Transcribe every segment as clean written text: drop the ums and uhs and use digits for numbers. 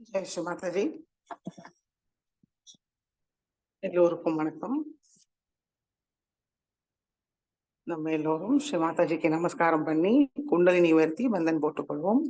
ஜெய் ஸ்ரீ மாதாஜி. எல்லோருக்கும் வணக்கம். நம்ம எல்லோரும் ஸ்ரீ மாதாஜிக்கு நமஸ்காரம் பண்ணி குண்டலினி உயர்த்தி பந்தன் போட்டுக்கொள்வோம்.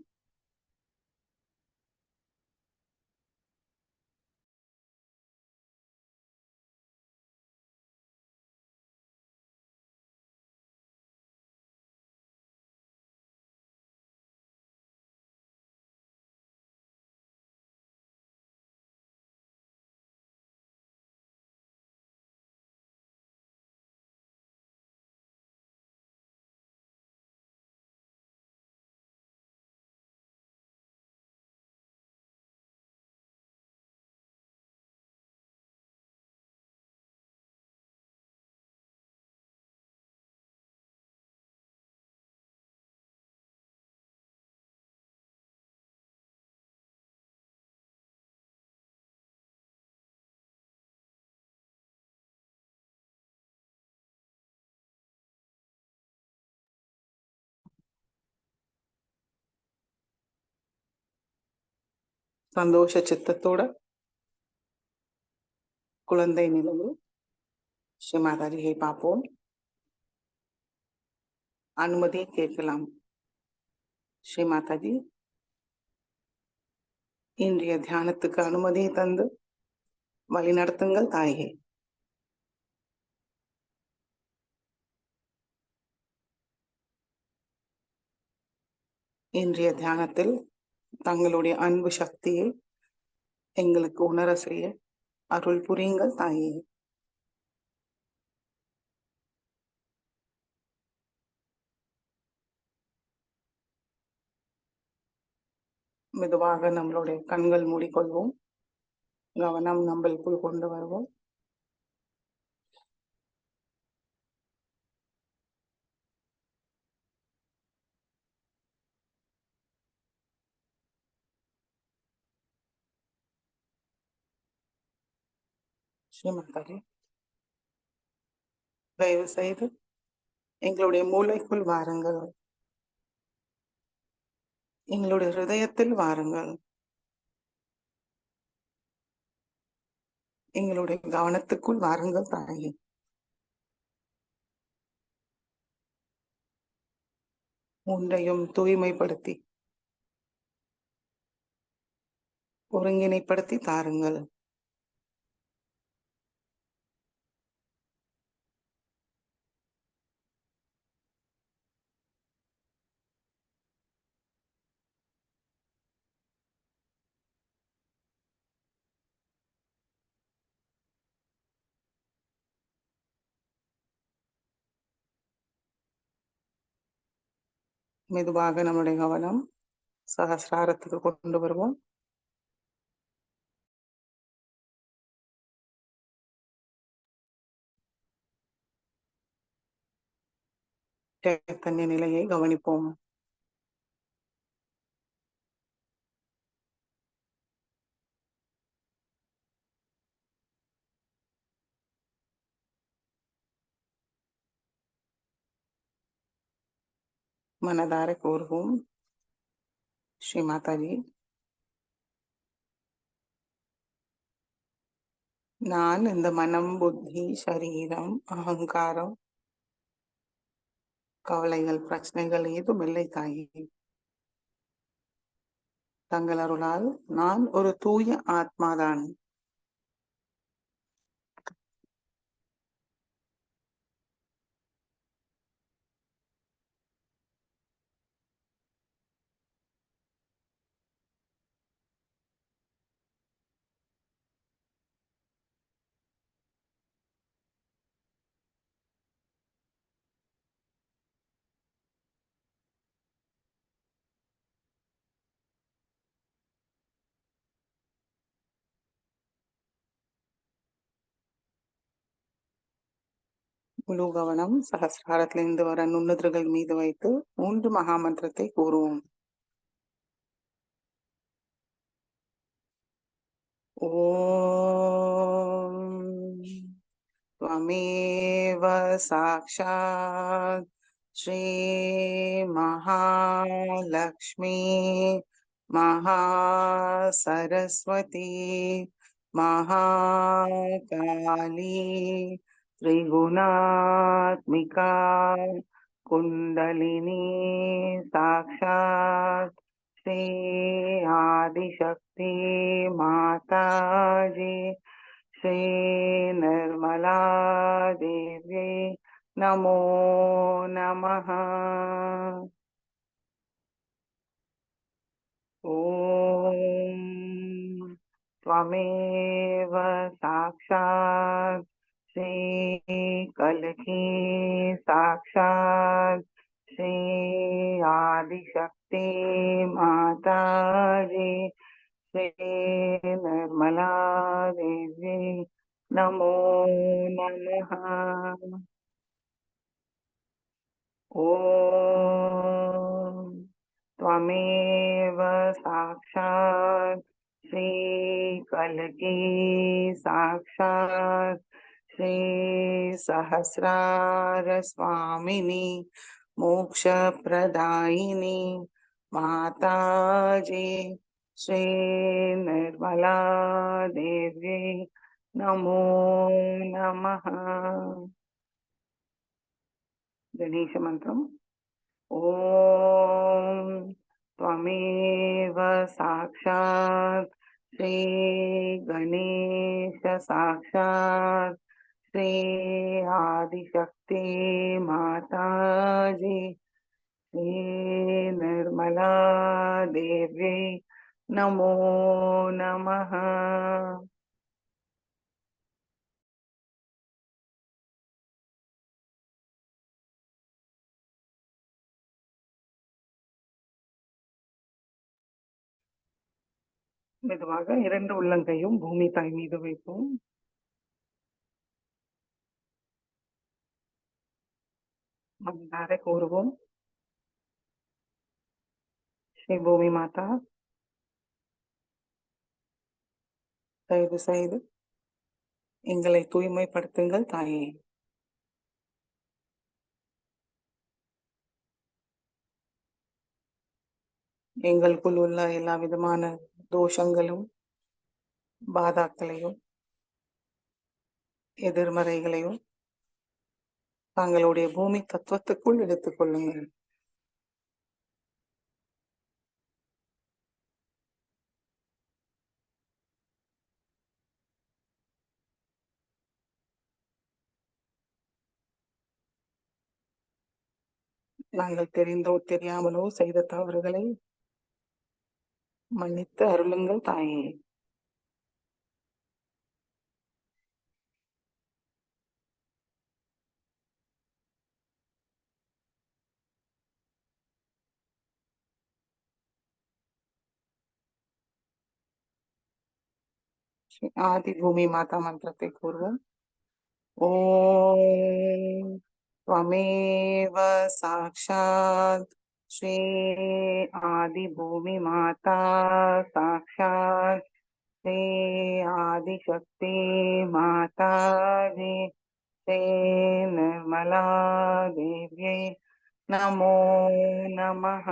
சந்தோஷ சித்தத்தோட குழந்தை நிலையில் ஸ்ரீ மாதாஜியை பார்ப்போம். அனுமதி கேட்கலாம். ஸ்ரீ மாதாஜி, இன்றைய தியானத்துக்கு அனுமதி தந்து வழி நடத்துங்கள் தாயே. இன்றைய தியானத்தில் தங்களுடைய அன்பு சக்தியை எங்களுக்கு உணர செய்ய அருள் புரியுங்கள் தாயே. மெதுவாக நம்மளுடைய கண்கள் மூடிக்கொள்வோம். கவனம் நம்மளுக்குள் கொண்டு வருவோம். ஸ்ரீ மாதாஜி, தயவு செய்து எங்களுடைய மூளைக்குள் வாருங்கள். எங்களுடைய ஹிருதயத்தில் வாருங்கள். எங்களுடைய கவனத்துக்குள் வாருங்கள் தாயே. ஒன்றையும் தூய்மைப்படுத்தி ஒருங்கிணைப்படுத்தி தாருங்கள். மெதுவாக நம்முடைய கவனம் சகசிராரத்துக்கு கொண்டு வருவோம். சைத்தன்ய நிலையை கவனிப்போம். மனதார கூறுவோம், ஸ்ரீ மாதாஜி, நான் இந்த மனம், புத்தி, சரீரம், அகங்காரம், கவலைகள், பிரச்சனைகள் ஏதும் இல்லை தாயே. தங்கள் அருளால் நான் ஒரு தூய ஆத்மாதான். முழு கவனம் சகசிராரத்திலிருந்து வர நுண்ணுதிர்கள் மீது வைத்து 3 மகாமந்திரத்தை கூறுவோம். ஓம் त्वमेव साक्षात् श्री महालक्ष्मी महासरस्वती, महाकाली, त्रिगुणात्मिका, कुंडलिनी साक्षात श्री आदिशक्ति माता जी, श्री निर्मला देवी नमो नमः। ॐ त्वमेव साक्षात् श्री कल्की साक्षात् श्री आदिशक्ति माता जी, श्री निर्मला देवी नमो नमः। ॐ त्वमेव साक्षात् श्रीकल्की साक्षात् श्री सहस्रार स्वामिनी मोक्षप्रदायिनी माताजी, श्री निर्मला देवी नमो नमः। गणेश मंत्रम। ॐ त्वमेव साक्षात् श्री गणेश साक्षात् श्री आदिशक्ति माता जी, श्री निर्मला देवी नमो नमः। மெதுவாக இரண்டு உள்ளங்கையும் பூமி தாய் மீது வைப்போம். மனதார கூறுவோம், ஸ்ரீ பூமி மாதா, தயவு செய்து எங்களை தூய்மைப்படுத்துங்கள் தாயே. எங்களுக்குள் உள்ள எல்லா விதமான தோஷங்களும் பாதாக்களையும் எதிர்மறைகளையும் தங்களுடைய பூமி தத்துவத்துக்குள் எடுத்துக் கொள்ளுங்கள். நாங்கள் தெரிந்தோ தெரியாமலோ செய்த தவறுகளை மன்னித்து அருளுங்கள் தாயே. ஆதி பூமி மாதா மந்திரத்தை கூறுவோம். ஓம் त्वमेव साक्षात् श्री आदि भूमि माता साक्षात् श्री आदिशक्ति माता जी, श्री निर्मला देवी नमो नमः।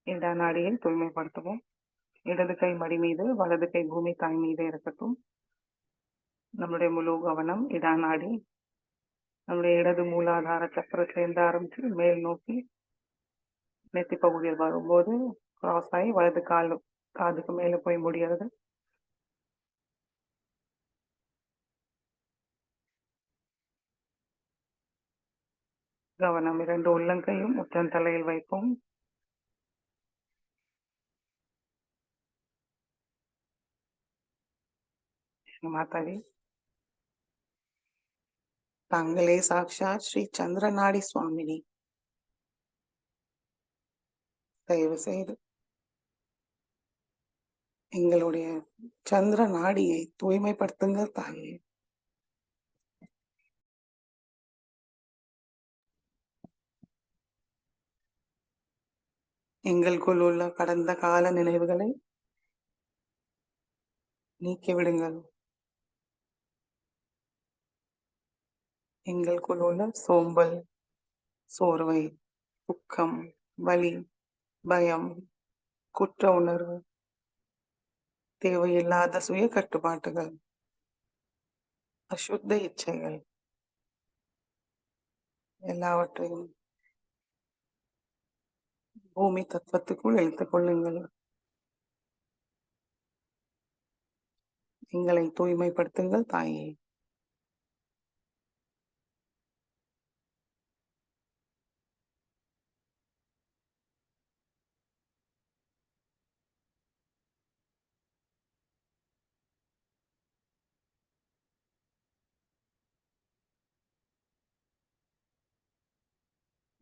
இந்த நாடியை தூய்மைப்படுத்துவோம். இடது கை மடி மீது, வலது கை பூமி தாய் மீது இருக்கட்டும். நம்முடைய முழு கவனம் இடா நாடி, நம்முடைய இடது மூலாதார சக்கரத்திலிருந்து ஆரம்பிச்சு மேல் நோக்கி நெத்தி பகுதியில் வரும்போது கிராஸ் ஆகி வலது காதுக்கு மேல போய் முடியாது. கவனம் இரண்டு உள்ளங்கையும் உச்சந்தலையில் வைப்போம். மாதாவி, தாங்களே சாக்ஷாத் ஸ்ரீ சந்திரநாடி சுவாமினி. தயவு செய்து எங்களுடைய சந்திர நாடியை தூய்மைப்படுத்துங்கள் தாயே. எங்களுக்குள் உள்ள கடந்த கால நினைவுகளை நீக்கிவிடுங்கள். எங்களுக்குள் உள்ள சோம்பல், சோர்வை, துக்கம், வலி, பயம், குற்ற உணர்வு, தேவையில்லாத சுய கட்டுப்பாட்டுகள், அசுத்த இச்சைகள் எல்லாவற்றையும் பூமி தத்துவத்துக்குள் இழுத்துக் கொள்ளுங்கள். எங்களை தூய்மைப்படுத்துங்கள் தாயே.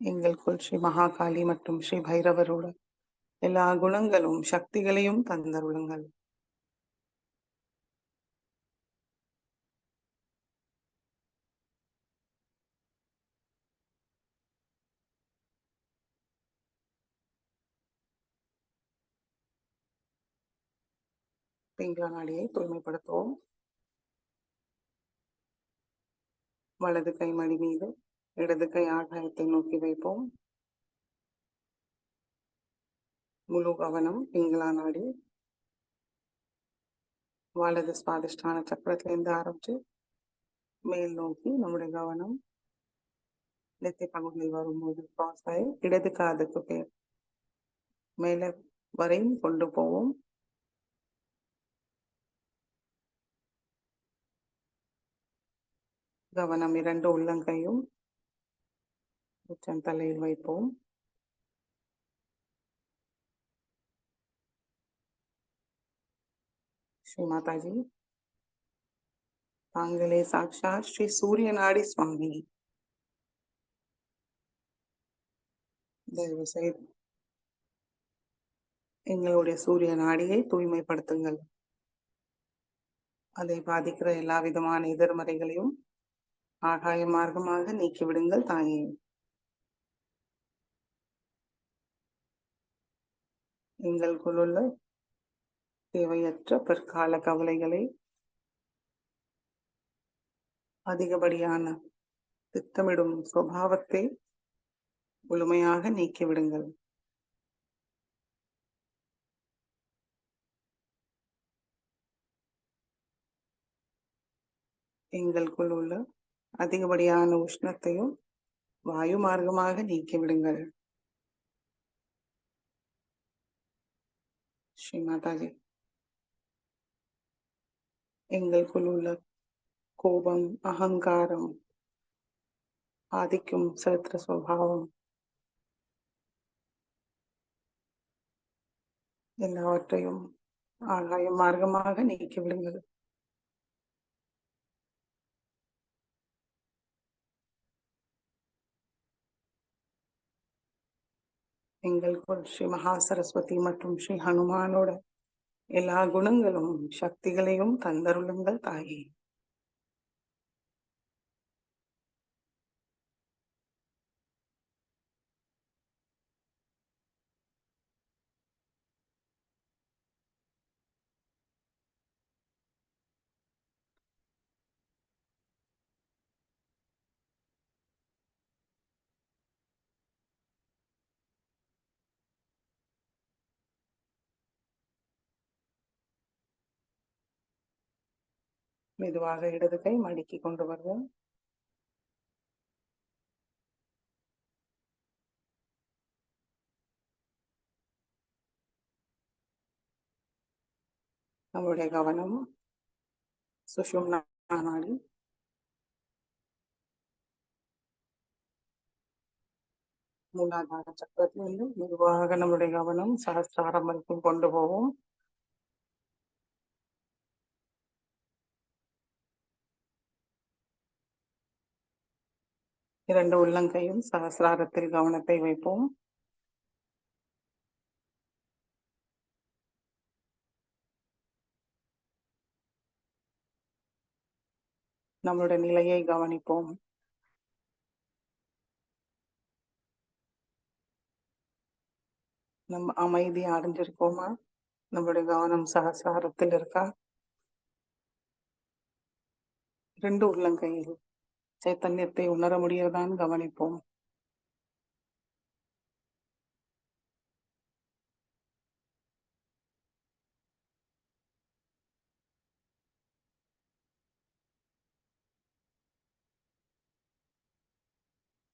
எங்களுக்குள் ஸ்ரீ மகாகாளி மற்றும் ஸ்ரீ பைரவரோட எல்லா குணங்களும் சக்திகளையும் தந்தருளுங்கள். பிங்கள நாடியை தூய்மைப்படுத்துவோம். வலது கை மடி மீது இடது கை ஆகாயத்தை நோக்கி வைப்போம். முழு கவனம் பிங்களா நாடி, வலது சுவாதிஷ்டான சக்கரத்திலிருந்து ஆரம்பிச்சு மேல் நோக்கி நம்முடைய கவனம் நெத்தி பகுதியில் வரும்போது கிராஸ் ஆகி இடது காதுக்கு பேர் மேலே வரையும் கொண்டு போவோம். கவனம் இரண்டு உள்ளங்கையும் உச்சந்தலையில் வைப்போம். ஸ்ரீ மாதாஜி, தாங்களே சாக்ஷாத் ஸ்ரீ சூரிய நாடி சுவாமி. தயவு செய்து எங்களுடைய சூரிய நாடியை தூய்மைப்படுத்துங்கள். அதை பாதிக்கிற எல்லா விதமான எதிர்மறைகளையும் ஆகாய மார்க்கமாக நீக்கிவிடுங்கள் தாயே. எங்களுக்குள்ள தேவையற்ற பிற்கால கவலைகளை, அதிகப்படியான திட்டமிடும் சுபாவத்தை முழுமையாக நீக்கிவிடுங்கள். எங்களுக்குள் உள்ள அதிகப்படியான உஷ்ணத்தையும் வாயு மார்க்கமாக நீக்கிவிடுங்கள். ஸ்ரீ மாதாஜி, எங்களுக்குள் உள்ள கோபம், அகங்காரம், ஆதிக்கும் செலுத்துற சுபாவம் எல்லாவற்றையும் ஆகாய மார்க்கமாக நீக்கிவிடுங்கள். எங்களுக்குள் ஸ்ரீ மகா சரஸ்வதி மற்றும் ஸ்ரீ ஹனுமானோட எல்லா குணங்களும் சக்திகளையும் தந்தருளுங்கள் தாயே. மெதுவாக இடது கை மடக்கி கொண்டு வருவோம். நம்முடைய கவனம் சுஷும்னா நாடி, மூலாதார சக்கரத்திலிருந்து மெதுவாக நம்முடைய கவனம் சகஸ்ராரம் வரைக்கும் கொண்டு போவோம். இரண்டு உள்ளங்கையும் சகஸ்ராரத்தில் கவனத்தை வைப்போம். நம்மளுடைய நிலையை கவனிப்போம். நம்ம அமைதி அடைஞ்சிருக்கோமா? நம்மளுடைய கவனம் சகஸ்ராரத்தில் இருக்கா? இரண்டு உள்ளங்கையில் சைத்தன்யத்தை உணர முடியறதான்னு கவனிப்போம்.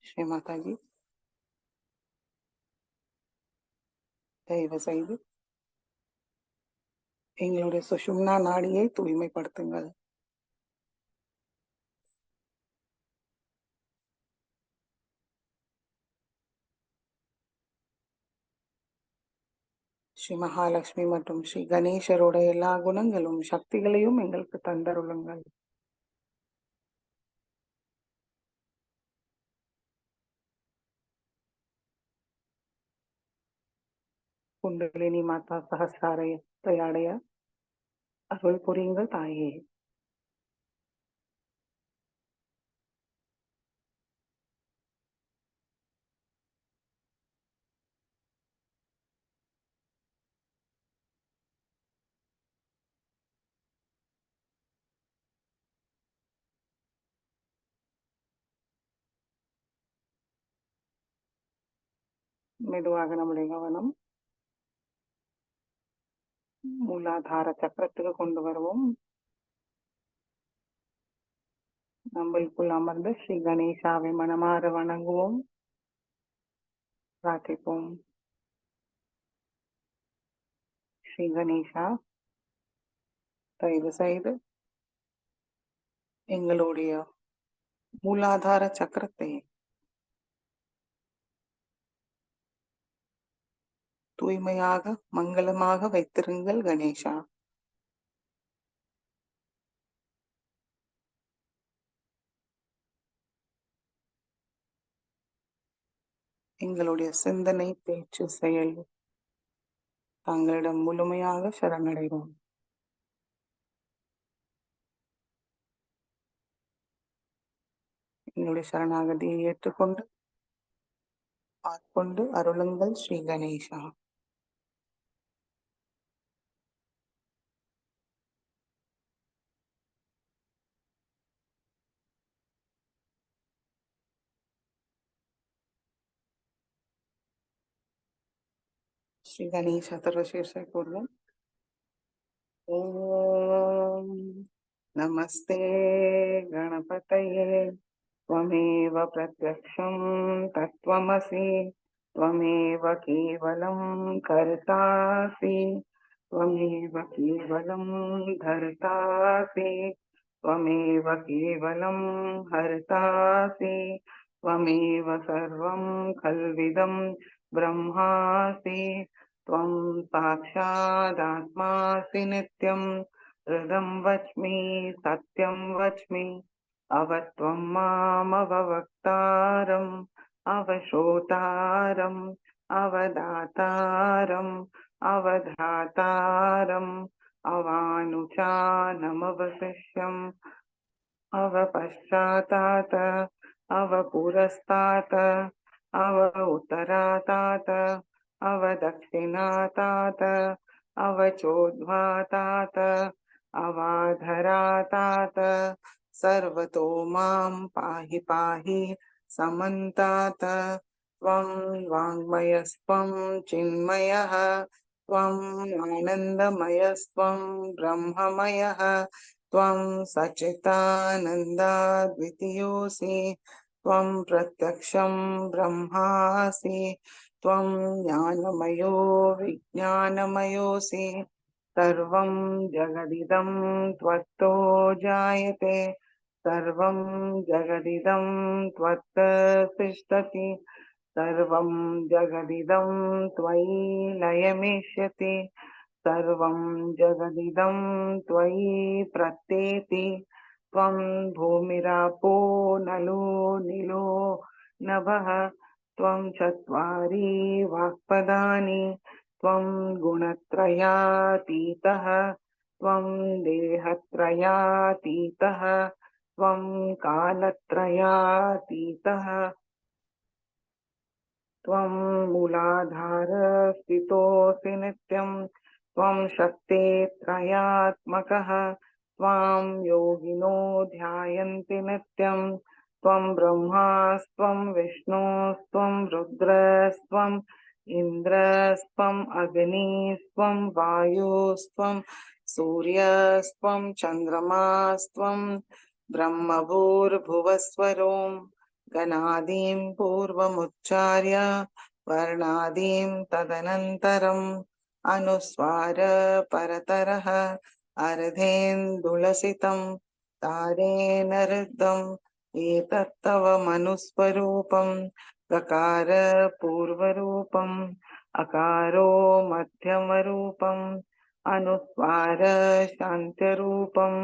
ஸ்ரீ மாதாஜி, தயவு செய்து எங்களுடைய சுஷும்னா நாடியை தூய்மைப்படுத்துங்கள். ஸ்ரீ மகாலட்சுமி மற்றும் ஸ்ரீ கணேசரோட எல்லா குணங்களும் சக்திகளையும் எங்களுக்கு தந்தருளுங்கள். குண்டலினி மாதா சகசிராரத்தை அடைய அருள் புரியுங்கள் தாயே. மெதுவாக நம்முடைய கவனம் மூலாதார சக்கரத்துக்கு கொண்டு வருவோம். நம்மளுக்குள் அமர்ந்து ஸ்ரீ கணேசாவை மனமாற வணங்குவோம், பிரார்த்திப்போம். ஸ்ரீ கணேசா, தயவு செய்து எங்களுடைய மூலாதார சக்கரத்தை தூய்மையாக மங்களமாக வைத்திருங்கள் கணேசா. எங்களுடைய சிந்தனை, பேச்சு, செயல் தங்களிடம் முழுமையாக சரணடைவோம். எங்களுடைய சரணாகதியை ஏற்றுக்கொண்டு ஆட்கொண்டு அருளுங்கள் ஸ்ரீ கணேசா. श्री गणेश अथर्वशीर्षे पूर्वम् ॐ नमस्ते गणपतये त्वमेव प्रत्यक्षं तत्त्वमसि त्वमेव केवलं कर्तासि त्वमेव केवलं धर्तासि त्वमेव केवलं हर्तासि त्वमेव सर्वं खल्विदं ब्रह्मासि त्वं साक्षादात्मासि नित्यं हृदं वच्मि सत्यं वच्मि अवत्वं मामवक्तारम् अवश्रोतारम् अवदातारम् अवधातारम् अवानुचानमवशिष्यम् अवपश्चातात अवपुरस्तात् अव उत्तरातात अवदक्षिणातात अवचोद्ध्वातात अवाधरातात सर्वतो मां पाहि पाहि समन्तात् त्वं वाङ्मयस्त्वं चिन्मयः त्वं आनन्दमयस्त्वं ब्रह्ममयः त्वं सच्चिदानन्दाद्वितीयोऽसि त्वं प्रत्यक्षं ब्रह्मासि त्वं ज्ञानमयो विज्ञानमयोऽसि सर्वं जगदिदं त्वत्तो जायते सर्वं जगदिदं त्वत्त तिष्ठति सर्वं जगदिदं त्वयि लयमिष्यति सर्वं जगदिदं त्वयि प्रत्येति त्वं भूमिरापो नलो निलो नभः त्वं चत्वारि वाक्पदानि त्वं गुणत्रयातीतः त्वं देहत्रयातीतः त्वं कालत्रयातीतः त्वं मूलाधारस्थितोऽसि नित्यं त्वं शक्तित्रयात्मकः त्वां योगिनो ध्यायन्ति नित्यं त्वं ब्रह्मास्त्वं विष्णुस्त्वं रुद्रस्त्वम् इन्द्रस्त्वम् अग्निस्त्वं वायुस्त्वं सूर्यस्त्वं चन्द्रमास्त्वं ब्रह्मभूर्भुवस्वरों गणादीं पूर्वमुच्चार्य वर्णादीं तदनन्तरम् अनुस्वार परतरः अर्धेन्दुलसितं तारेण रुद्धम् एतत्तव मनुस्वरूपं गकार पूर्वरूपम् अकारो मध्यमरूपम् अनुस्वार शान्त्यरूपम्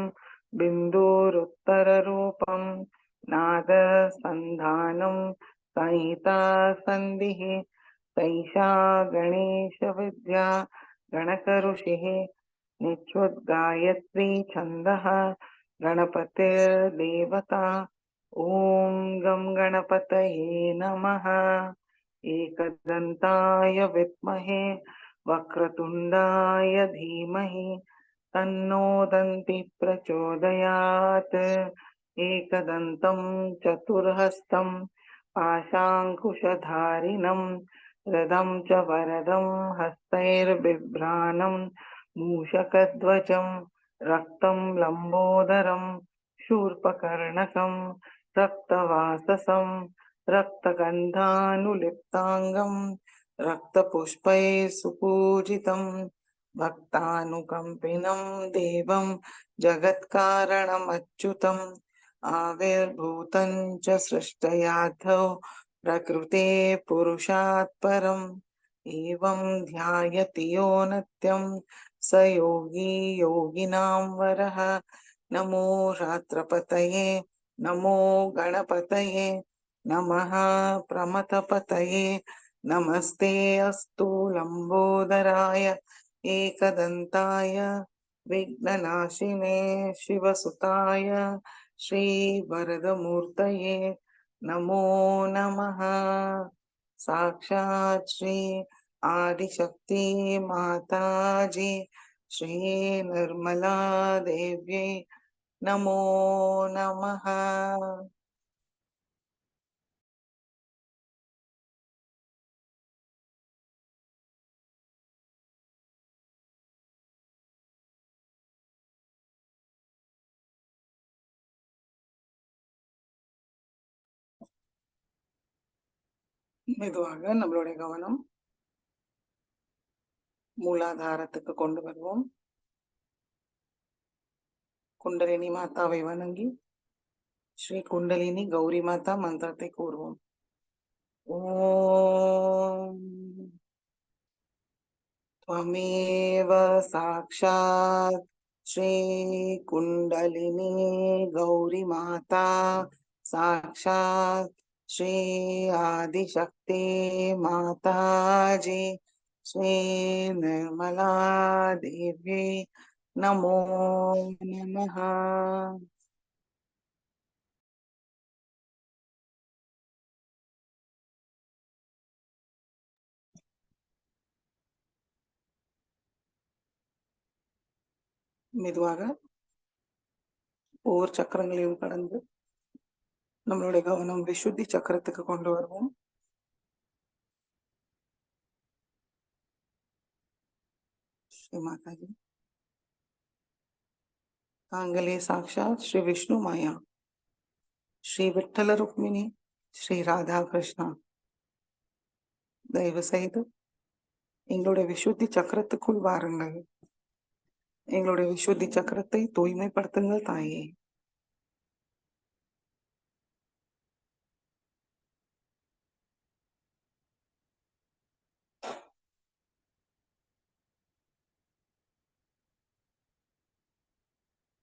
बिन्दुरुत्तररूपम् नाद संधानं संहिता संधिः तैषा गणेश विद्या गणकऋषिः निच्युद्गायत्री छन्दः गणपतिर्देवता ॐ गं गणपतये नमः। एकदन्ताय विद्महे वक्रतुण्डाय धीमहि तन्नो दन्ति प्रचोदयात्। एकदन्तं चतुर्हस्तं पाशाङ्कुशधारिणं रदं च वरदं हस्तैर्बिभ्राणं मूषकध्वजं रक्तं लम्बोदरं शूर्पकर्णकं रक्तवाससं रक्तगन्धानुलिप्ताङ्गं रक्तपुष्पैः सुपूजितं भक्तानुकम्पिनं देवं जगत्कारणमच्युतम् आविर्भूतं च सृष्टयाथो प्रकृते पुरुषात् परम् एवं ध्यायति यो नित्यं स योगी योगिनां वरः। नमो रात्रपतये नमो गणपतये नमः प्रमथपतये नमस्ते अस्तु लंबोदराय एकदन्ताय विघ्ननाशिने शिवसुताय श्रीवरदमूर्तये नमो नमः। साक्षात् श्री आदिशक्ति माताजी श्री निर्मला देव्यै नमो नमः। மெதுவாக நம்மளுடைய கவனம் மூலாதாரத்துக்கு கொண்டு வருவோம். குண்டலினி மாதாவை வணங்கி ஸ்ரீ குண்டலினி கௌரி மாதா மந்திரத்தை கூறுவோம். ஓம் त्वमेव साक्षात् श्री कुंडलिनी गौरी माता साक्षात् श्री आदिशक्ति माताजी श्री निर्मला देवी नमो नमः। மெதுவாக ஒவ்வொரு சக்கரங்களையும் கடந்து நம்மளுடைய கவனம் விசுத்தி சக்கரத்துக்கு கொண்டு வருவோம். श्री माता जी तांगले साक्षात श्री विष्णु माया श्री विठ्ठल रुक्मिणी श्री राधा कृष्णा தயவு செய்து எங்களுடைய விசுத்தி சக்கரத்துக்குள் வாருங்கள். எங்களுடைய விசுத்தி சக்கரத்தை தூய்மைப்படுத்துங்கள் தாயே.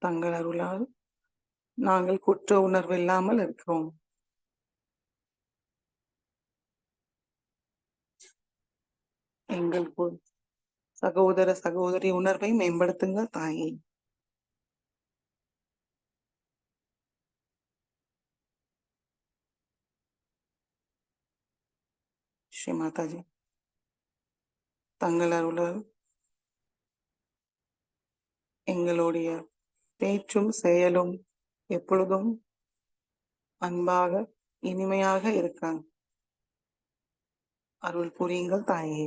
தங்கள் அருளால் நாங்கள் குற்ற உணர்வு இல்லாமல் இருக்கிறோம். எங்கள் சகோதர சகோதரி உணர்வை மேம்படுத்துங்கள் தாயே. ஸ்ரீ மாதாஜி தங்கள் அருளால் எங்களுடைய பேச்சும் செயலும் எப்பொழுதும் அன்பாக இனிமையாக இருக்க அருள் புரியுங்கள் தாயே.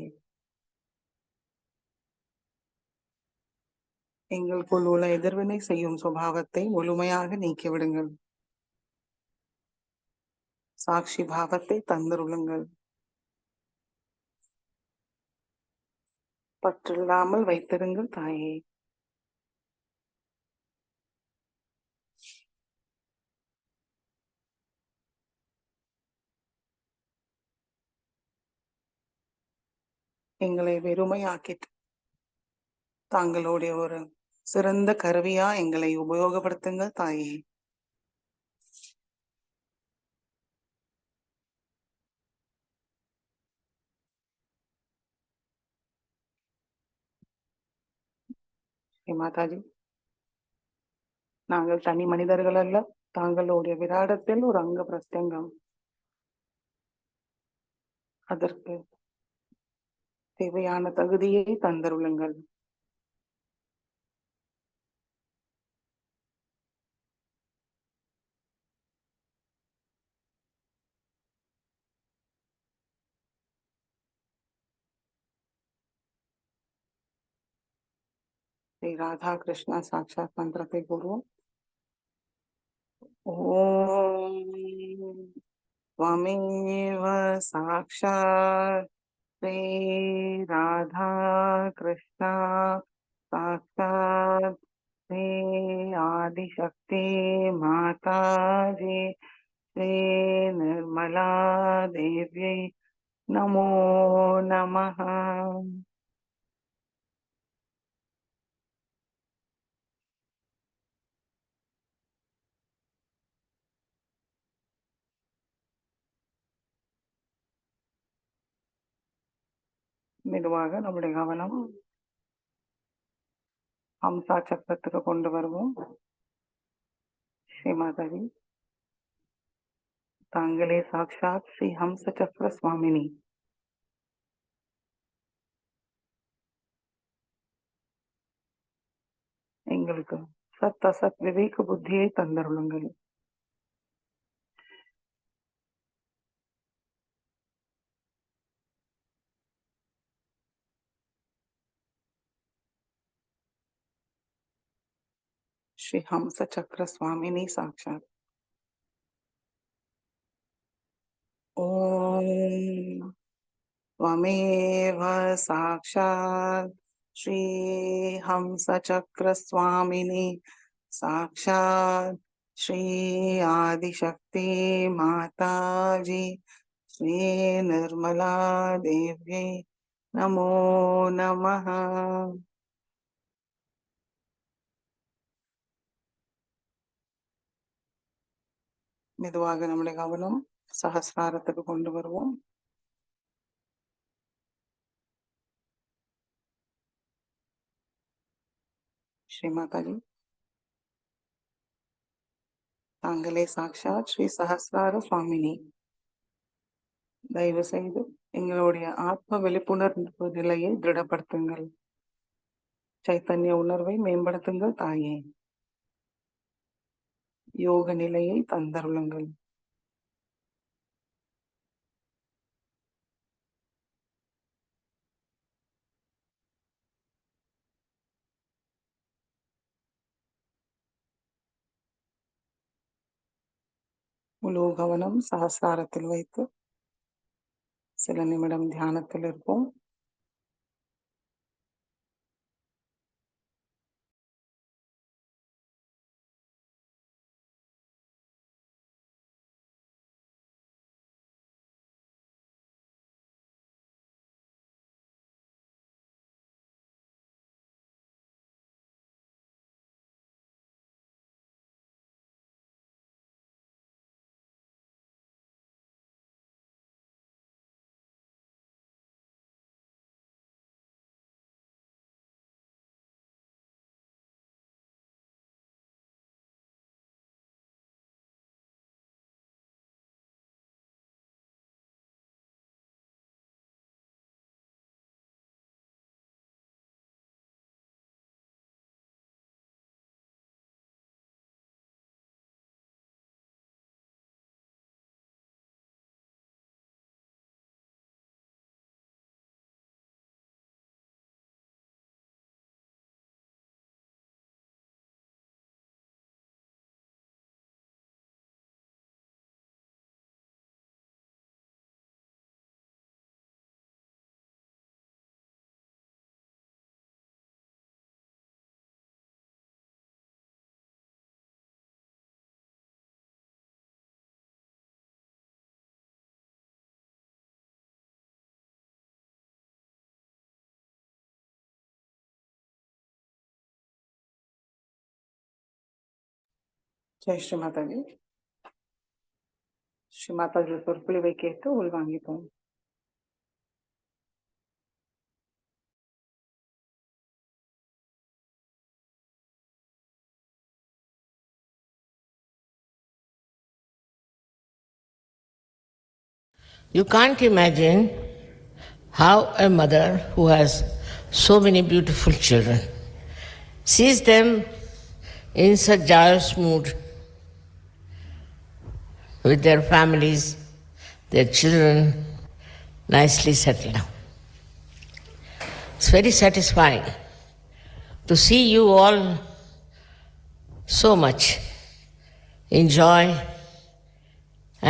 எங்களுக்குள் உள்ள எதிர்வினை செய்யும் சுபாவத்தை முழுமையாக நீக்கிவிடுங்கள். சாட்சி பாவத்தை தந்தருளுங்கள். பற்றில்லாமல் வைத்திருங்கள் தாயே. எங்களை வெறுமையாக்கிட்டு தாங்களுடைய ஒரு சிறந்த கருவியா எங்களை உபயோகப்படுத்துங்கள் தாயே. மாதாஜி, நாங்கள் தனி மனிதர்கள் அல்ல. தாங்களுடைய விராடத்தில் ஒரு அங்க பிரத்யங்கம். அதற்கு தேவையான தகுதியை தந்தருளுங்கள். ஸ்ரீ ராதா கிருஷ்ணா சாட்சாத் மந்திரத்தை கூறுவோம். ஓம் त्वमेव साक्षात् श्री राधा कृष्णा साक्षात् श्री आदिशक्ति माताजी श्री निर्मला देव्यै नमो नमः. மெதுவாக நம்முடைய கவனம் ஹம்சா சக்கரத்துக்கு கொண்டு வருவோம். ஸ்ரீமாதாஜி, தாங்களே சாக்ஷாத் ஸ்ரீ ஹம்ச சக்கர சுவாமினி. எங்களுக்கு சத் அசத் விவேக புத்தியை தந்தருளுங்கள். श्री हंस चक्र स्वामिनी साक्षात. ओम त्वमेव साक्षात् श्री हंस चक्र स्वामिनी साक्षात् श्री आदिशक्ति माताजी श्री निर्मला देव्यै नमो नमः. மெதுவாக நம்முடைய கவனம் சஹஸ்ராரத்துக்கு கொண்டு வருவோம். ஸ்ரீமாதாஜி, தாங்களே சாக்ஷாத் ஸ்ரீ சஹஸ்ரார சுவாமினி. தயவு செய்து எங்களுடைய ஆத்ம விழிப்புணர்வு நிலையை திருடப்படுத்துங்கள். சைத்தன்ய உணர்வை மேம்படுத்துங்கள் தாயே. யோக நிலையை தந்தருளுங்கள். முழு கவனம் சஹஸ்ராரத்தில் வைத்து சில நிமிடம் தியானத்தில் இருப்போம். ஜெய் ஸ்ரீ மாதாஜி. ஸ்ரீ மாதாஜி சொற்பொழிவை கேட்டு உள்வாங்கிப்போம். You can't imagine how a mother who has so many beautiful children sees them in such joyous mood with their families, their children nicely settled down. It's very satisfying to see you all so much enjoy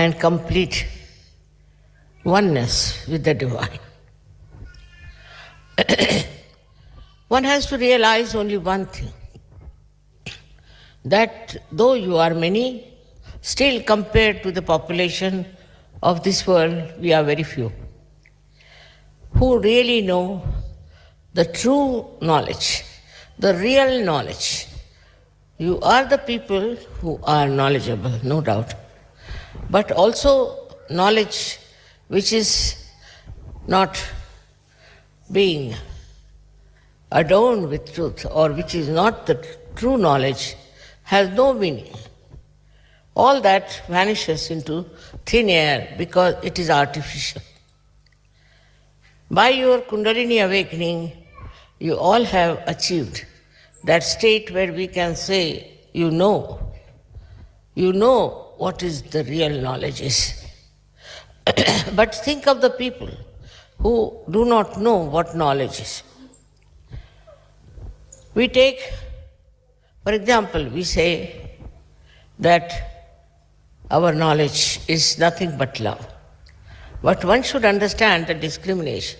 and complete oneness with the divine. One has to realize only one thing, that though you are many, still compared to the population of this world, we are very few who really know the true knowledge, the real knowledge. You are the people who are knowledgeable, no doubt, but also knowledge which is not being adorned with truth, or which is not the true knowledge, has no meaning. All that vanishes into thin air because it is artificial. By your Kundalini awakening, you all have achieved that state where we can say, you know what is the real knowledge is. But think of the people who do not know what knowledge is. We take, for example, we say that our knowledge is nothing but love. But one should understand the discrimination.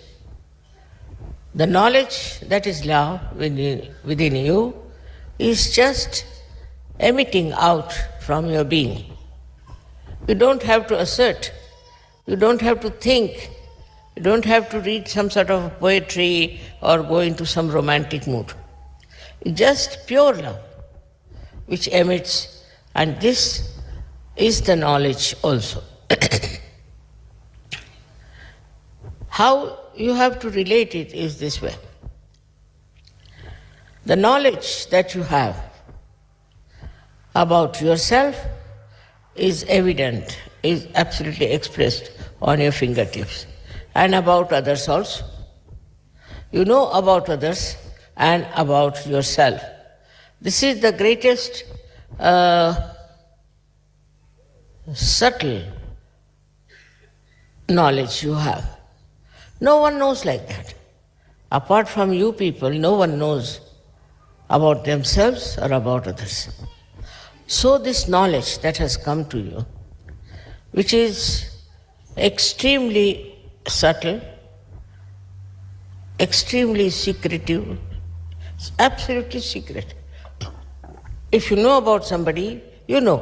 The knowledge that is love within you is just emitting out from your being. You don't have to assert. You don't have to think. You don't have to read some sort of poetry or go into some romantic mood. It's just pure love which emits, and this is the knowledge also. How you have to relate it is this way. The knowledge that you have about yourself is evident, is absolutely expressed on your fingertips, and about others also. You know about others and about yourself. This is the greatest subtle knowledge you have. No one knows like that. Apart from you people, no one knows about themselves or about others. So this knowledge that has come to you, which is extremely subtle, extremely secretive, it's absolutely secret. If you know about somebody, you know.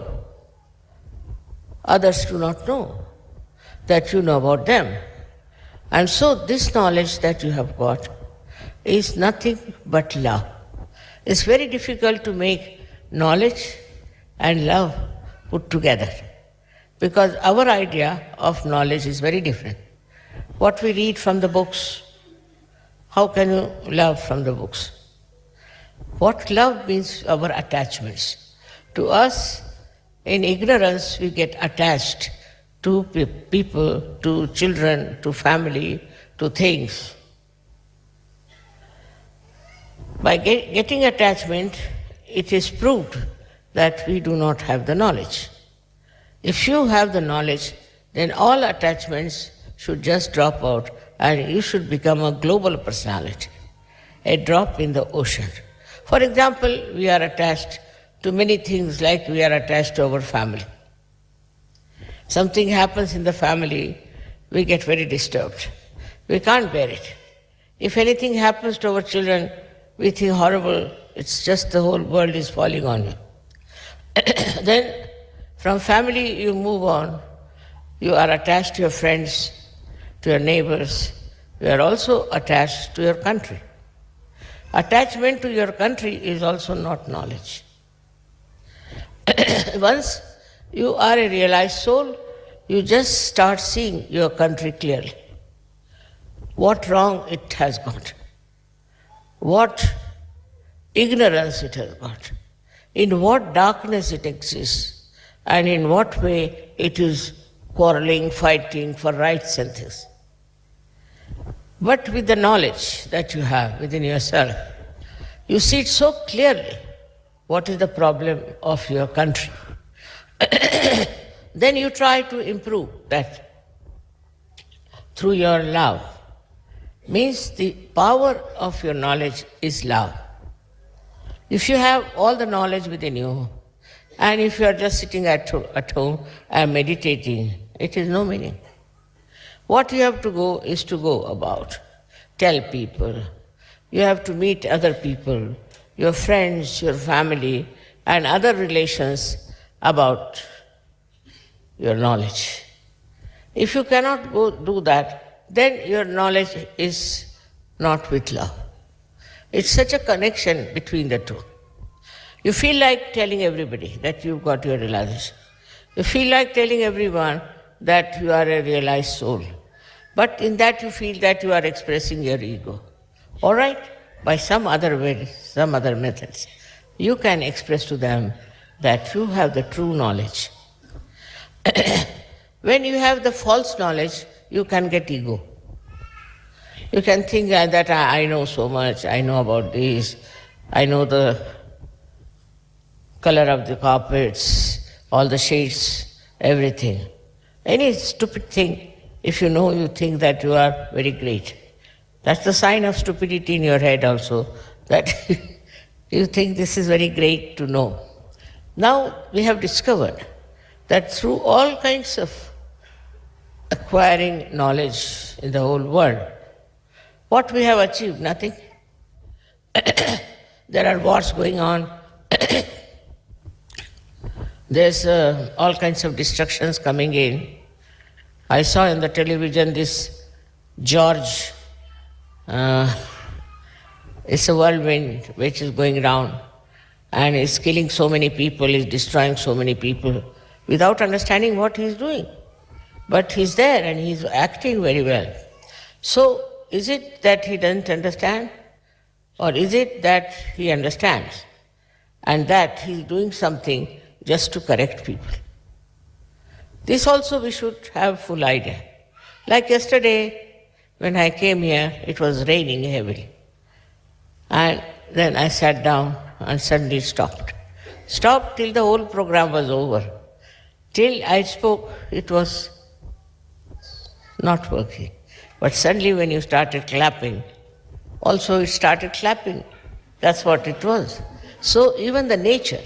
Others do not know that you know about them. And so this knowledge that you have got is nothing but love. It's very difficult to make knowledge and love put together, because our idea of knowledge is very different. What we read from the books, how can you love from the books? What love means, our attachments. To us, in ignorance, we get attached to people, to children, to family, to things. By getting attachment, it is proved that we do not have the knowledge. If you have the knowledge, then all attachments should just drop out and you should become a global personality, a drop in the ocean. For example, we are attached to many things, like we are attached to our family. Something happens in the family, we get very disturbed. We can't bear it. If anything happens to our children, we think horrible, it's just the whole world is falling on you. Then from family you move on. You are attached to your friends, to your neighbors. You are also attached to your country. Attachment to your country is also not knowledge. Once you are a realized soul, you just start seeing your country clearly. What wrong it has got, what ignorance it has got, in what darkness it exists, and in what way it is quarreling, fighting for rights and things. But with the knowledge that you have within yourself, you see it so clearly what is the problem of your country. Then you try to improve that through your love. Means the power of your knowledge is love. If you have all the knowledge within you, and if you are just sitting at home and meditating, it is no meaning. What you have to go is to go about, tell people. You have to meet other people, your friends, your family, and other relations about your knowledge. If you cannot go do that, then your knowledge is not with love. It's such a connection between the two. You feel like telling everybody that you've got your realization. You feel like telling everyone that you are a realized soul. But in that you feel that you are expressing your ego. All right, by some other way, some other methods, you can express to them that you have the true knowledge. When you have the false knowledge, you can get ego. You can think that I know so much, I know about this, I know the color of the carpets, all the shades, everything. Any stupid thing, if you know, you think that you are very great. That's the sign of stupidity in your head also, that you think this is very great to know. Now we have discovered that through all kinds of acquiring knowledge in the whole world, what we have achieved? Nothing. There are wars going on. There's all kinds of destructions coming in. I saw in the television this George, it's a whirlwind which is going around and is killing so many people, is destroying so many people without understanding what he's doing. But he's there and he's acting very well. So, is it that he doesn't understand? Or is it that he understands and that he's doing something just to correct people? This also we should have full idea. Like yesterday, when I came here, it was raining heavily. And then I sat down and suddenly stopped. Stopped till the whole program was over. Till I spoke, it was not working. But suddenly when you started clapping, also it started clapping. That's what it was. So even the nature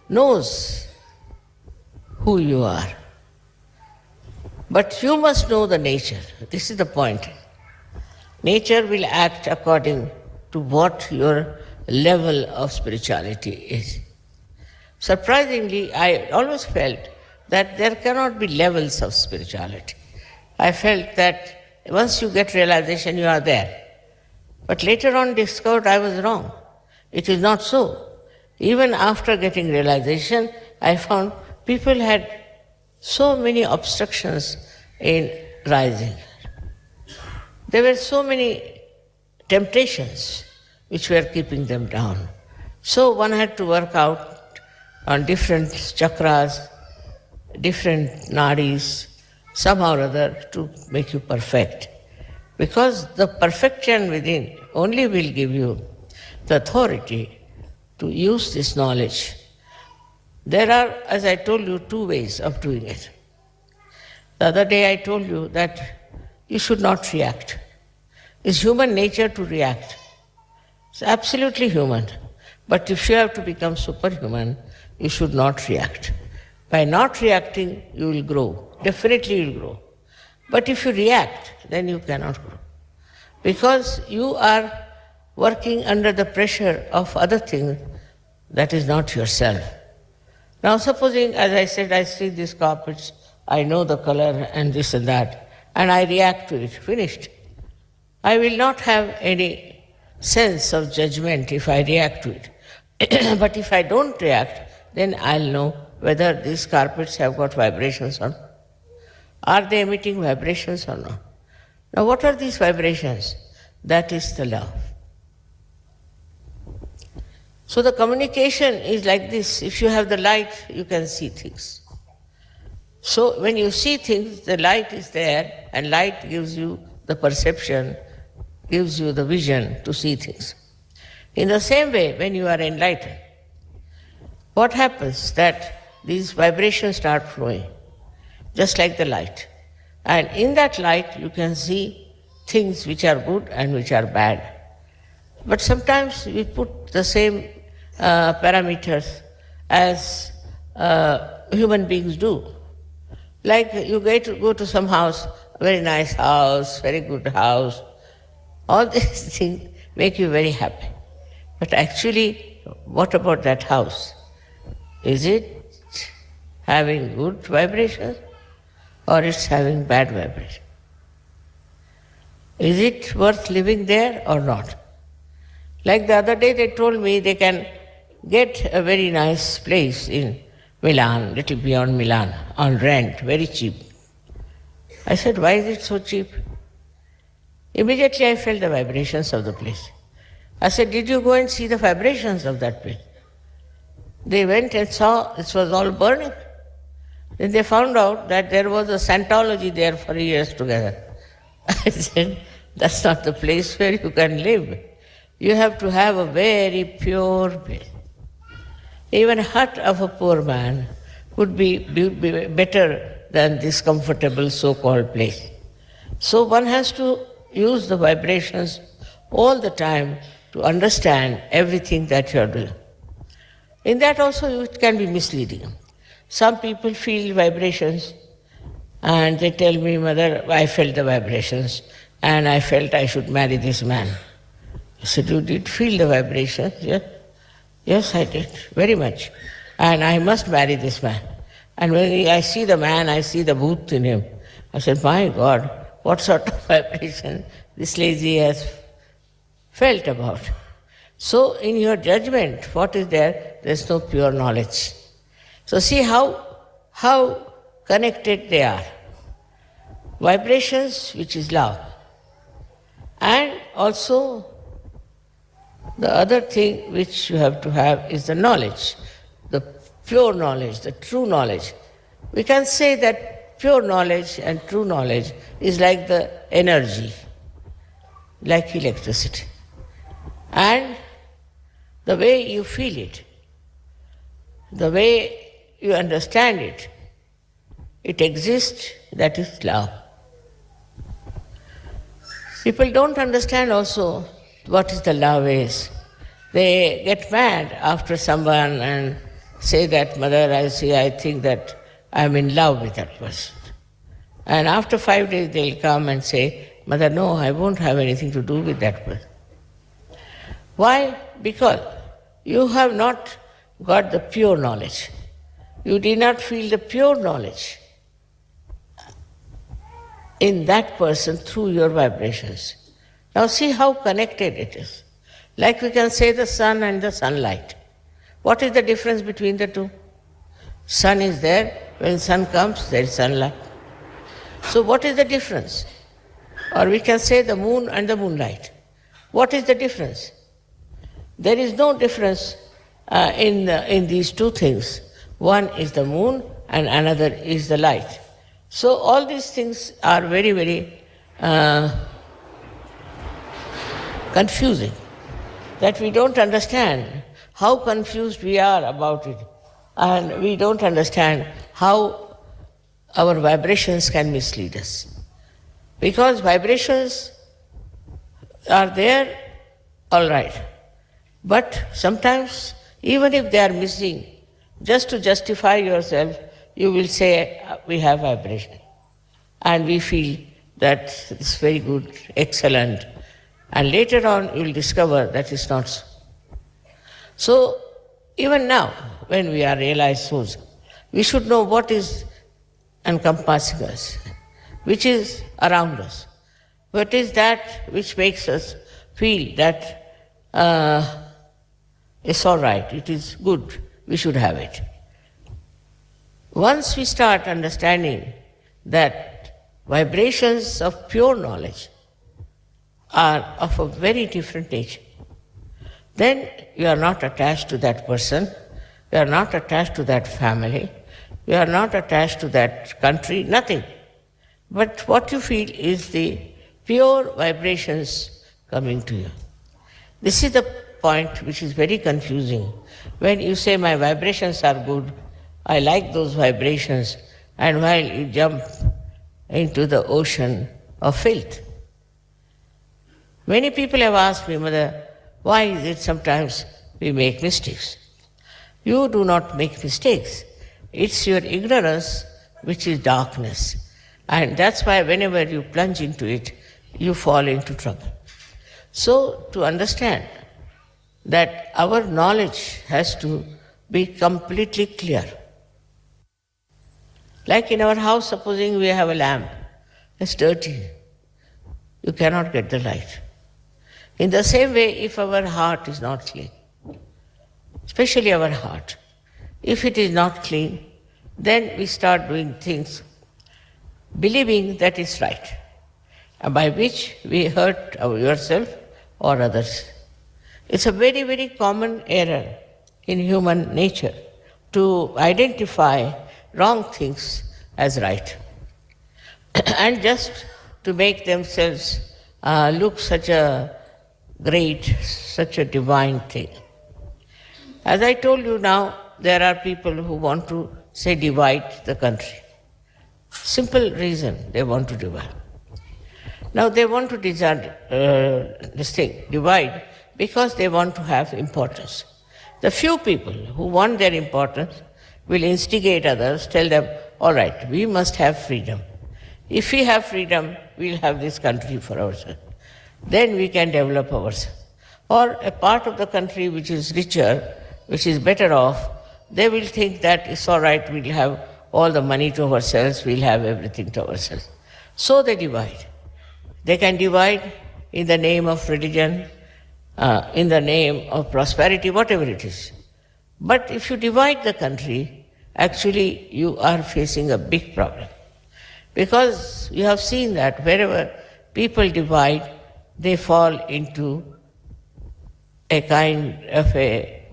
knows who you are. But you must know the nature. This is the point. Nature will act according to what your level of spirituality is. Surprisingly, I always felt that there cannot be levels of spirituality. I felt that once you get realization, you are there. But later on discovered I was wrong. It is not so. Even after getting realization, I found people had so many obstructions in rising. There were so many temptations which were keeping them down. So one had to work out on different chakras, different nadis, somehow or other to make you perfect. Because the perfection within only will give you the authority to use this knowledge. There are, as I told you, two ways of doing it. The other day I told you that you should not react. It's human nature to react. It's absolutely human. But if you have to become superhuman, you should not react. By not reacting, you will grow. Definitely you will grow. But if you react, then you cannot grow. Because you are working under the pressure of other things that is not yourself. Now supposing, as I said, I see these carpets, I know the color and this and that, and I react to it, finished. I will not have any sense of judgment if I react to it. But if I don't react, then I'll know whether these carpets have got vibrations or not. Are they emitting vibrations or not? Now, what are these vibrations? That is the love. So the communication is like this. If you have the light, you can see things. So when you see things, the light is there, and light gives you the perception, gives you the vision to see things. In the same way, when you are enlightened, what happens? That these vibrations start flowing, just like the light. And in that light, you can see things which are good and which are bad. But sometimes we put the same parameters as human beings do. Like you go to some house, a very nice house, very good house. All these things make you very happy. But actually, what about that house? Is it having good vibrations or it's having bad vibrations? Is it worth living there or not? Like the other day they told me they can get a very nice place in Milan, little beyond Milan, on rent, very cheap. I said, why is it so cheap? Immediately I felt the vibrations of the place. I said, did you go and see the vibrations of that place? They went and saw it was all burning. Then they found out that there was a Scientology there for years together. I said, that's not the place where you can live. You have to have a very pure place. Even a hut of a poor man would be better than this comfortable so-called place. So one has to use the vibrations all the time to understand everything that you are doing. In that also it can be misleading. Some people feel vibrations and they tell me, Mother, I felt the vibrations and I felt I should marry this man. I said, you did feel the vibrations? Yes? Yes, I did, very much. And I must marry this man. And when I see the man, I see the booth in him. I said, my God, what sort of vibration this lady has felt about. So in your judgment, what is there? There's no pure knowledge. So see how connected they are. Vibrations, which is love. And also the other thing which you have to have is the knowledge, the pure knowledge, the true knowledge. We can say that pure knowledge and true knowledge is like the energy, like electricity. And the way you feel it, the way you understand it, it exists, that is love. People don't understand also what is the love is. They get mad after someone and say that, Mother, I think that I'm in love with that person. And after 5 days they'll come and say, Mother, no, I won't have anything to do with that person. Why? Because you have not got the pure knowledge. You did not feel the pure knowledge in that person through your vibrations. Now see how connected it is. Like we can say the sun and the sunlight. What is the difference between the two? Sun is there, when sun comes, there is sunlight. So what is the difference? Or we can say the moon and the moonlight. What is the difference? There is no difference in these two things. One is the moon and another is the light. So all these things are very, very confusing, that we don't understand how confused we are about it, and we don't understand how our vibrations can mislead us. Because vibrations are there, all right, but sometimes even if they are missing, just to justify yourself, you will say, we have vibration. And we feel that it's very good, excellent. And later on, you will discover that it's not so. So, even now, when we are realized souls, we should know what is encompassing us, which is around us. What is that which makes us feel that it's all right, it is good, we should have it. Once we start understanding that vibrations of pure knowledge are of a very different nature, then you are not attached to that person, you are not attached to that family, you are not attached to that country, nothing. But what you feel is the pure vibrations coming to you. This is the point which is very confusing. When you say my vibrations are good, I like those vibrations, and while you jump into the ocean of filth. Many people have asked me, Mother, why is it sometimes we make mistakes? You do not make mistakes. It's your ignorance which is darkness. And that's why whenever you plunge into it, you fall into trouble. So, to understand that our knowledge has to be completely clear. Like in our house, supposing we have a lamp, it's dirty. You cannot get the light. In the same way, if our heart is not clean, especially our heart, if it is not clean, then we start doing things believing that is right, and by which we hurt ourselves or others. It's a very, very common error in human nature to identify wrong things as right and just to make themselves look such a great, such a divine thing. As I told you now, there are people who want to say divide the country. Simple reason they want to divide. Now they want to divide because they want to have importance. The few people who want their importance will instigate others, tell them, all right, we must have freedom. If we have freedom, we'll have this country for ourselves. Then we can develop ourselves. Or a part of the country which is richer, which is better off, they will think that it's all right, we'll have all the money to ourselves, we'll have everything to ourselves. So they divide. They can divide in the name of religion, in the name of prosperity, whatever it is. But if you divide the country, actually you are facing a big problem. Because you have seen that wherever people divide, they fall into a kind of a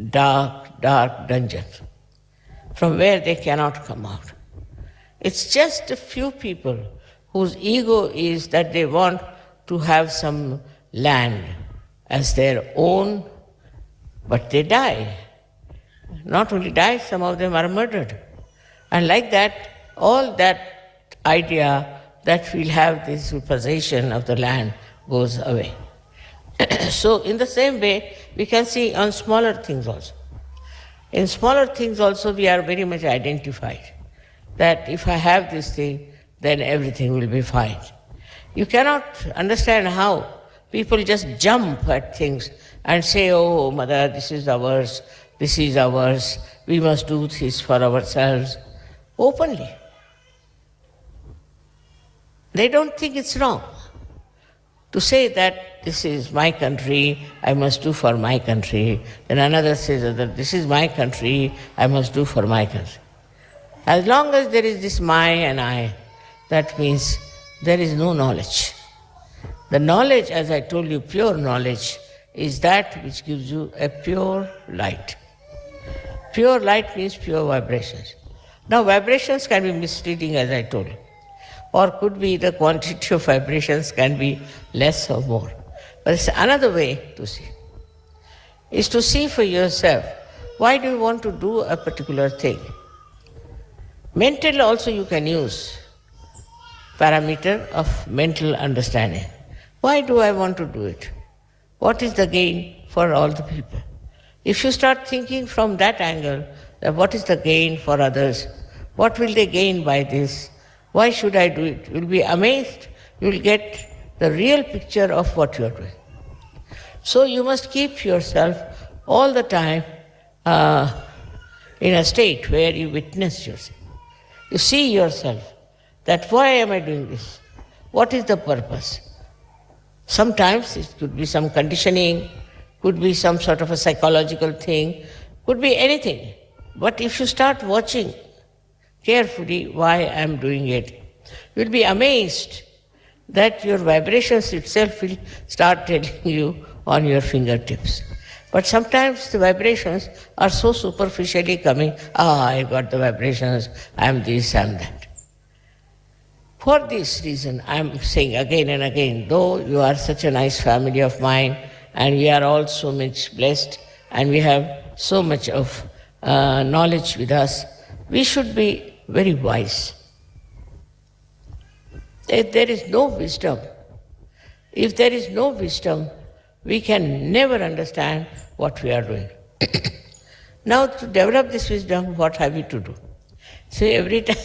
dark dungeon from where they cannot come out. It's just a few people whose ego is that they want to have some land as their own, but they die. Not only die, some of them are murdered. And like that, all that idea that we'll have this possession of the land goes away. So in the same way, we can see on smaller things also. In smaller things also, we are very much identified that if I have this thing, then everything will be fine. You cannot understand how people just jump at things and say, oh, Mother, this is ours, we must do this for ourselves, openly. They don't think it's wrong to say that this is my country, I must do for my country. Then another says that this is my country, I must do for my country. As long as there is this my and I, that means there is no knowledge. The knowledge, as I told you, pure knowledge, is that which gives you a pure light. Pure light means pure vibrations. Now vibrations can be misleading, as I told you, or could be the quantity of vibrations can be less or more. But it's another way to see. Is to see for yourself, why do you want to do a particular thing? Mental also you can use parameter of mental understanding. Why do I want to do it? What is the gain for all the people? If you start thinking from that angle, that what is the gain for others? What will they gain by this? Why should I do it? You'll be amazed. You'll get the real picture of what you are doing. So you must keep yourself all the time in a state where you witness yourself. You see yourself that why am I doing this? What is the purpose? Sometimes it could be some conditioning, could be some sort of a psychological thing, Could be anything. But if you start watching carefully why I am doing it, you'll be amazed that your vibrations itself will start telling you on your fingertips. But sometimes the vibrations are so superficially coming, I got the vibrations, I am this, I am that. For this reason, I am saying again and again, though you are such a nice family of mine, and we are all so much blessed, and we have so much of knowledge with us, we should be very wise. If there is no wisdom, we can never understand what we are doing. Now, to develop this wisdom, what have we to do? So every time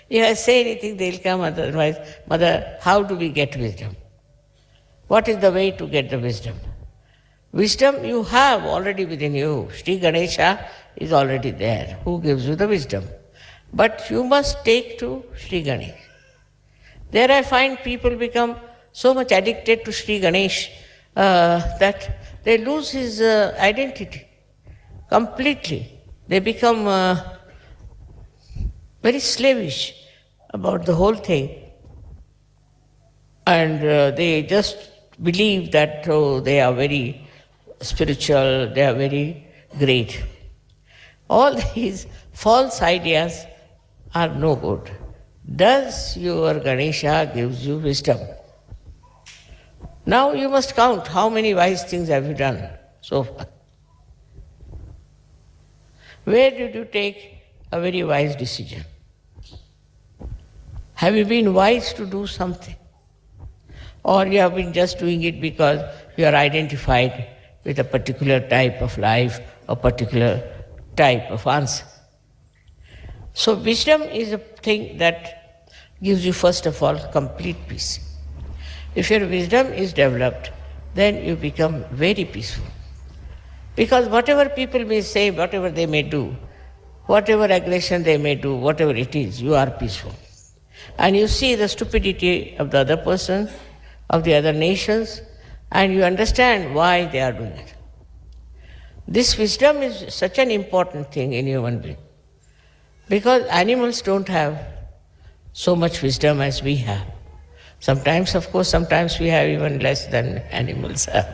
if I say anything, they'll come otherwise, Mother, how do we get wisdom? What is the way to get the wisdom? Wisdom you have already within you. Sri Ganesha is already there, who gives you the wisdom. But you must take to Sri Ganesh. There I find people become so much addicted to Sri Ganesh that they lose his identity completely. They become very slavish about the whole thing. And they just believe that they are very spiritual, they are very great. All these false ideas are no good. Does your Ganesha gives you wisdom? Now you must count how many wise things have you done so far. Where did you take a very wise decision? Have you been wise to do something? Or you have been just doing it because you are identified with a particular type of life, a particular type of answer? So wisdom is a thing that gives you, first of all, complete peace. If your wisdom is developed, then you become very peaceful. Because whatever people may say, whatever they may do, whatever aggression they may do, whatever it is, you are peaceful. And you see the stupidity of the other person, of the other nations, and you understand why they are doing it. This wisdom is such an important thing in human being. Because animals don't have so much wisdom as we have. Sometimes, of course, we have even less than animals have.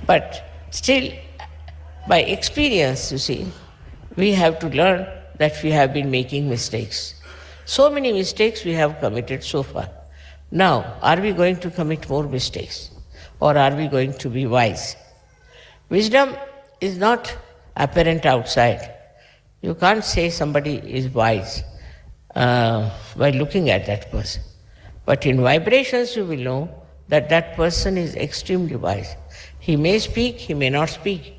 But still, by experience, you see, we have to learn that we have been making mistakes. So many mistakes we have committed so far. Now, are we going to commit more mistakes? Or are we going to be wise? Wisdom is not apparent outside. You can't say somebody is wise by looking at that person. But in vibrations you will know that that person is extremely wise. He may speak, he may not speak.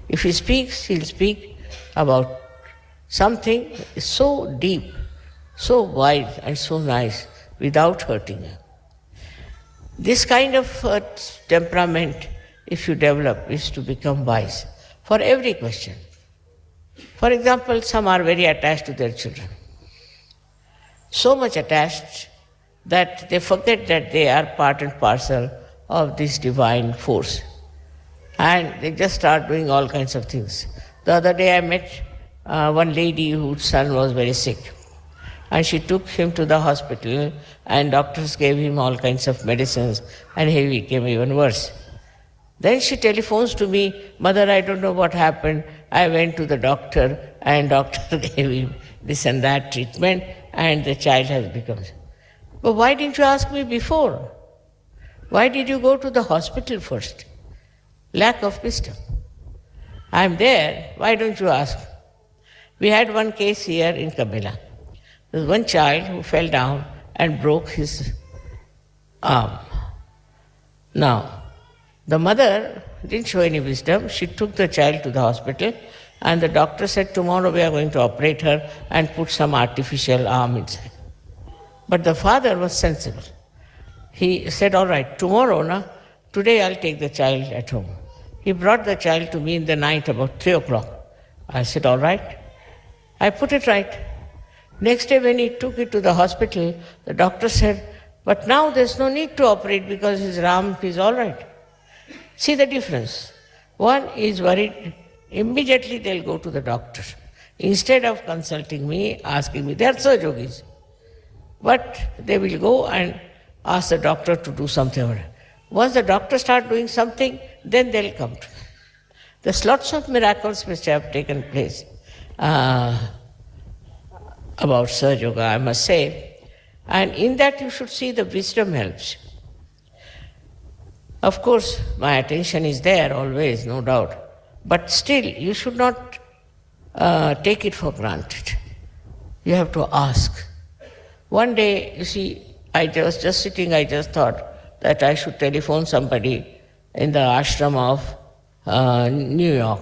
If he speaks, he'll speak about something so deep, so wise and so nice without hurting you. This kind of temperament, if you develop, is to become wise for every question. For example, some are very attached to their children. So much attached that they forget that they are part and parcel of this divine force. And they just start doing all kinds of things. The other day I met one lady whose son was very sick. And she took him to the hospital and doctors gave him all kinds of medicines and he became even worse. Then she telephones to me, Mother, I don't know what happened. I went to the doctor and doctor gave him this and that treatment and the child has become... But why didn't you ask me before? Why did you go to the hospital first? Lack of wisdom. I'm there, why don't you ask? We had one case here in Kabila. There was one child who fell down and broke his arm. Now, the mother didn't show any wisdom. She took the child to the hospital and the doctor said, tomorrow we are going to operate her and put some artificial arm inside. But the father was sensible. He said, all right, tomorrow, today I'll take the child at home. He brought the child to me in the night about 3 o'clock. I said, all right. I put it right. Next day when he took it to the hospital, the doctor said, but now there's no need to operate because his arm is all right. See the difference. One is worried immediately they'll go to the doctor. Instead of consulting me, asking me, they are Saj Yogis. But they will go and ask the doctor to do something about it. Once the doctor starts doing something, then they'll come to me. There's lots of miracles which have taken place about Saj Yoga, I must say. And in that you should see the wisdom helps. Of course, my attention is there always, no doubt. But still, you should not take it for granted. You have to ask. One day, you see, I was just sitting, I just thought that I should telephone somebody in the ashram of New York.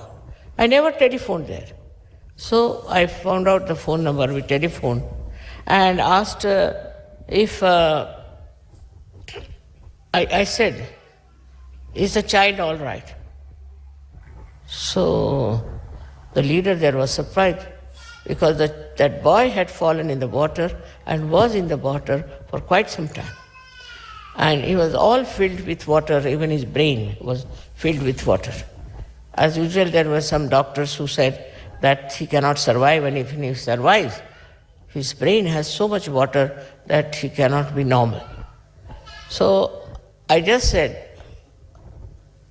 I never telephoned there. So I found out the phone number, we telephoned, and asked if, I said, is the child all right? So the leader there was surprised because that boy had fallen in the water and was in the water for quite some time. And he was all filled with water, even his brain was filled with water. As usual, there were some doctors who said that he cannot survive, and if he survives, his brain has so much water that he cannot be normal. So I just said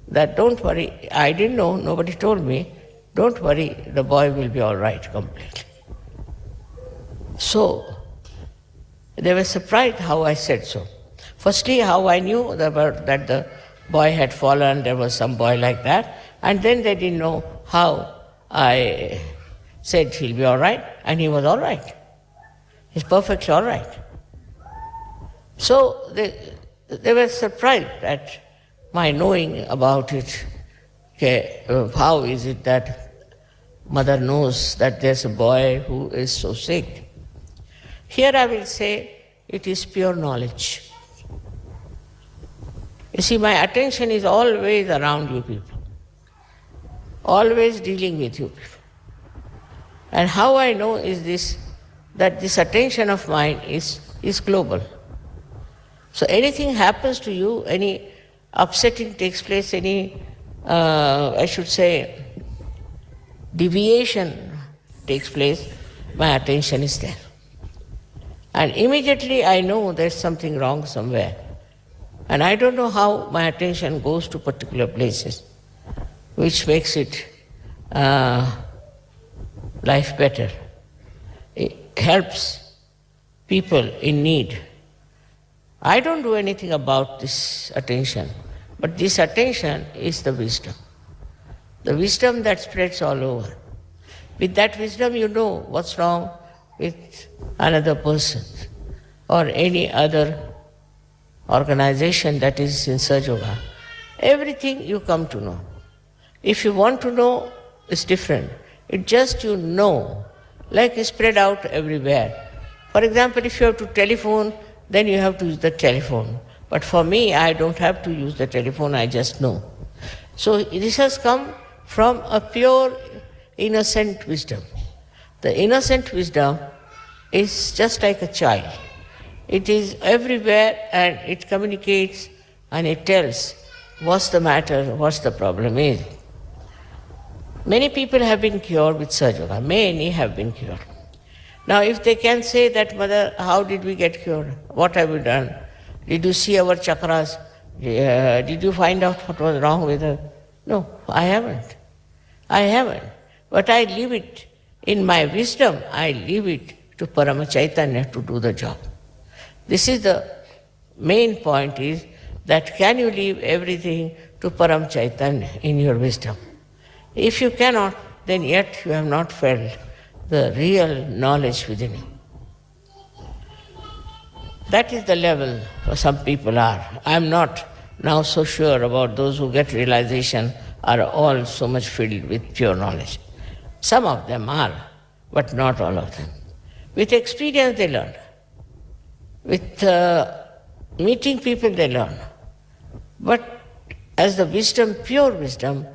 that don't worry, I didn't know, nobody told me, don't worry, the boy will be all right completely. So they were surprised how I said so. Firstly, how I knew that the boy had fallen, there was some boy like that, and then they didn't know how I said he'll be all right, and he was all right. He's perfectly all right. So they were surprised at my knowing about it. Okay, how is it that mother knows that there's a boy who is so sick? Here I will say it is pure knowledge. You see, my attention is always around you people, always dealing with you people. And how I know is this, that this attention of mine is global. So anything happens to you, any upsetting takes place, any, I should say, deviation takes place, my attention is there. And immediately I know there's something wrong somewhere. And I don't know how my attention goes to particular places, which makes it life better. It helps people in need. I don't do anything about this attention, but this attention is the wisdom that spreads all over. With that wisdom, you know what's wrong with another person or any other organization that is in Saj Yoga. Everything you come to know. If you want to know, it's different. It just you know, like it's spread out everywhere. For example, if you have to telephone, then you have to use the telephone. But for me, I don't have to use the telephone, I just know. So this has come from a pure, innocent wisdom. The innocent wisdom is just like a child. It is everywhere and it communicates and it tells what's the matter, what's the problem is. Many people have been cured with Saj Yoga. Many have been cured. Now, if they can say that, Mother, how did we get cured? What have we done? Did you see our chakras? Did you find out what was wrong with us? No, I haven't. But I leave it in my wisdom. I leave it to Parama Chaitanya to do the job. This is the main point, is that can you leave everything to Param Chaitanya in your wisdom? If you cannot, then yet you have not felt the real knowledge within you. That is the level some people are. I am not now so sure about those who get realization are all so much filled with pure knowledge. Some of them are, but not all of them. With experience they learn. With meeting people they learn. But as the wisdom, pure wisdom,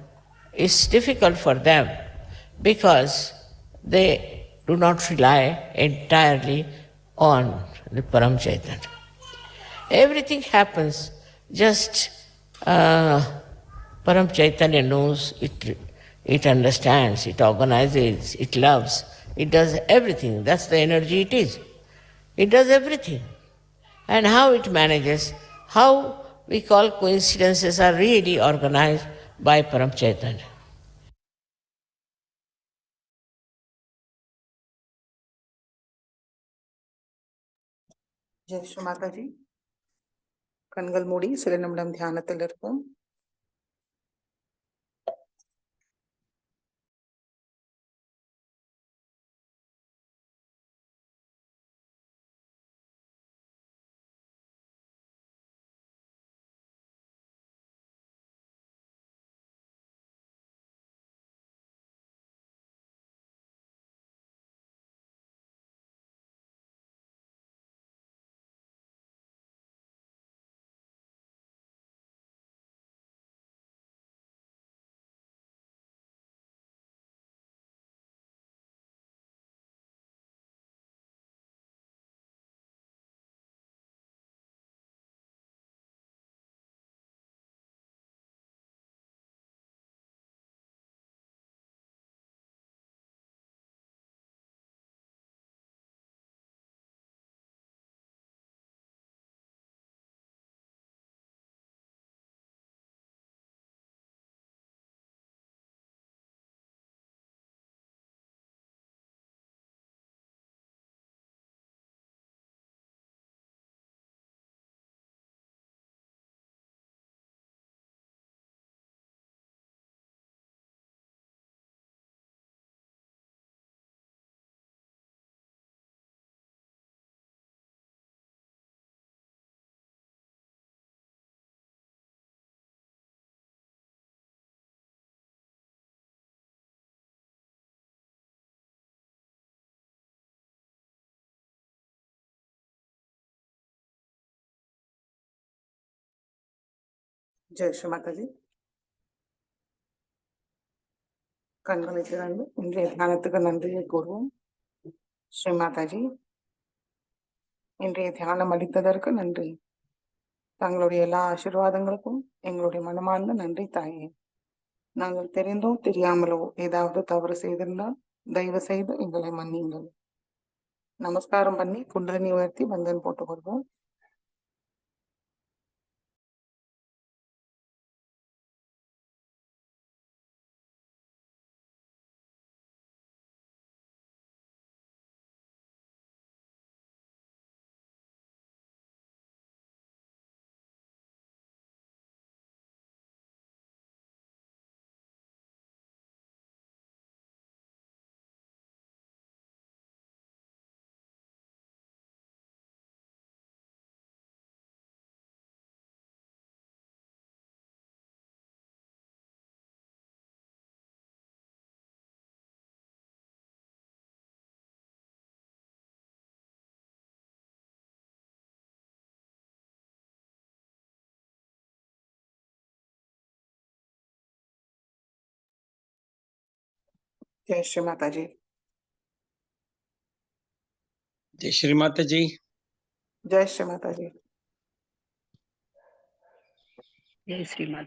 is difficult for them because they do not rely entirely on the Param Chaitanya. Everything happens just Param Chaitanya knows it. It understands, it organizes, it loves, it does everything. That's the energy it is. It does everything. And how it manages, how we call coincidences are really organized by Param Chaitanya. Jai Sri Mataji. கண்கள் மூடி சில நிமிடம் தியானத்தில் இருப்போம். ஜெய் ஸ்ரீ மாதாஜி. கண்களை திறந்து இன்றைய தியானத்துக்கு நன்றியை கூறுவோம். ஸ்ரீ மாதாஜி, இன்றைய தியானம் அளித்ததற்கு நன்றி. தங்களுடைய எல்லா ஆசீர்வாதங்களுக்கும் எங்களுடைய மனமார்ந்த நன்றி தாயே. நாங்கள் தெரிந்தோ தெரியாமலோ ஏதாவது தவறு செய்திருந்தால் தயவு செய்து எங்களை மன்னியுங்கள். நமஸ்காரம் பண்ணி குண்டலினி உயர்த்தி பந்தன் போட்டுக் கொள்வோம். जय श्री माता जी. जय श्री माता जी. जय श्री माता जी. जय श्री माता.